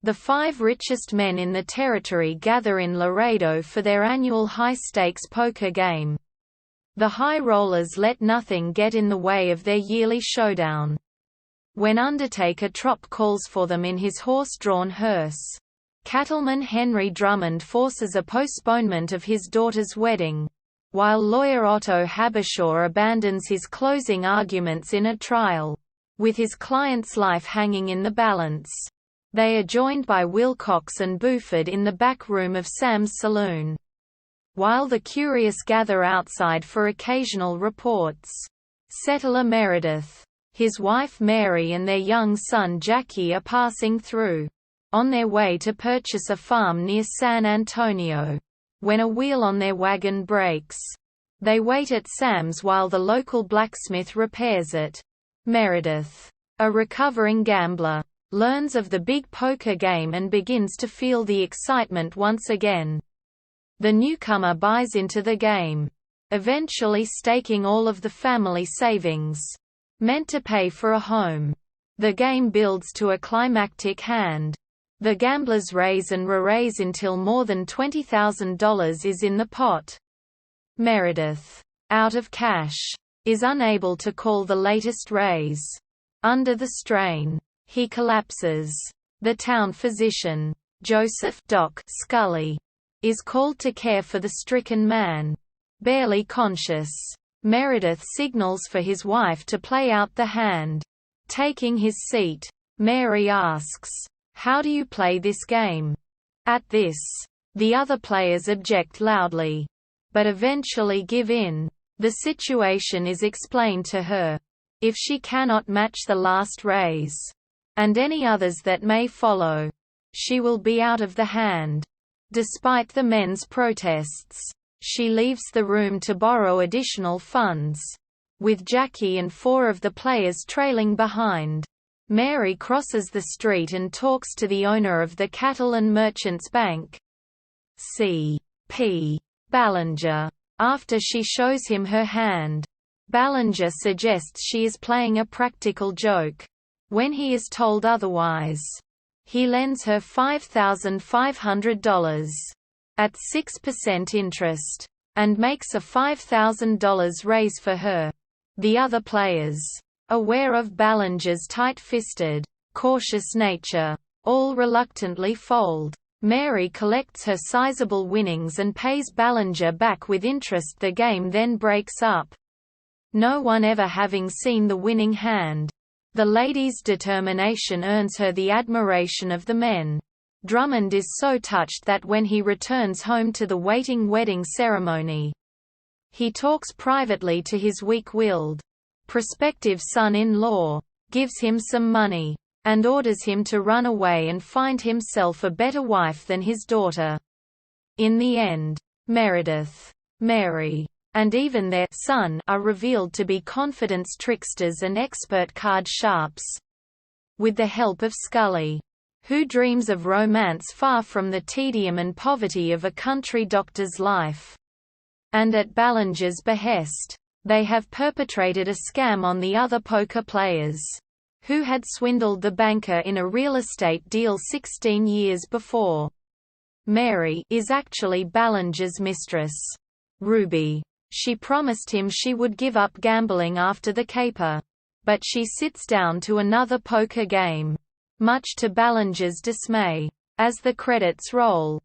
The 5 richest men in the territory gather in Laredo for their annual high-stakes poker game. The high rollers let nothing get in the way of their yearly showdown. When Undertaker Trop calls for them in his horse-drawn hearse, cattleman Henry Drummond forces a postponement of his daughter's wedding, while lawyer Otto Habishaw abandons his closing arguments in a trial, with his client's life hanging in the balance. They are joined by Wilcox and Buford in the back room of Sam's saloon, while the curious gather outside for occasional reports. Settler Meredith, his wife Mary and their young son Jackie are passing through, on their way to purchase a farm near San Antonio, when a wheel on their wagon breaks. They wait at Sam's while the local blacksmith repairs it. Meredith, a recovering gambler, learns of the big poker game and begins to feel the excitement once again. The newcomer buys into the game, eventually staking all of the family savings, meant to pay for a home. The game builds to a climactic hand. The gamblers raise and re-raise until more than $20,000 is in the pot. Meredith, out of cash, is unable to call the latest raise. Under the strain, he collapses. The town physician, Joseph Doc Scully, is called to care for the stricken man. Barely conscious, Meredith signals for his wife to play out the hand. Taking his seat, Mary asks, "How do you play this game?" At this, the other players object loudly, but eventually give in. The situation is explained to her. If she cannot match the last raise, and any others that may follow, she will be out of the hand. Despite the men's protests, she leaves the room to borrow additional funds, with Jackie and 4 of the players trailing behind. Mary crosses the street and talks to the owner of the Cattle and Merchants Bank, C.P. Ballinger. After she shows him her hand, Ballinger suggests she is playing a practical joke. When he is told otherwise, he lends her $5,500 at 6% interest, and makes a $5,000 raise for her. The other players, aware of Ballinger's tight-fisted, cautious nature, all reluctantly fold. Mary collects her sizable winnings and pays Ballinger back with interest. The game then breaks up, no one ever having seen the winning hand. The lady's determination earns her the admiration of the men. Drummond is so touched that when he returns home to the waiting wedding ceremony, he talks privately to his weak-willed, prospective son-in-law, gives him some money, and orders him to run away and find himself a better wife than his daughter. In the end, Meredith, Mary, and even their son are revealed to be confidence tricksters and expert card sharps. With the help of Scully, who dreams of romance far from the tedium and poverty of a country doctor's life, and at Ballinger's behest, they have perpetrated a scam on the other poker players, who had swindled the banker in a real estate deal 16 years before. Mary is actually Ballinger's mistress, Ruby. She promised him she would give up gambling after the caper, but she sits down to another poker game, much to Ballinger's dismay. As the credits roll,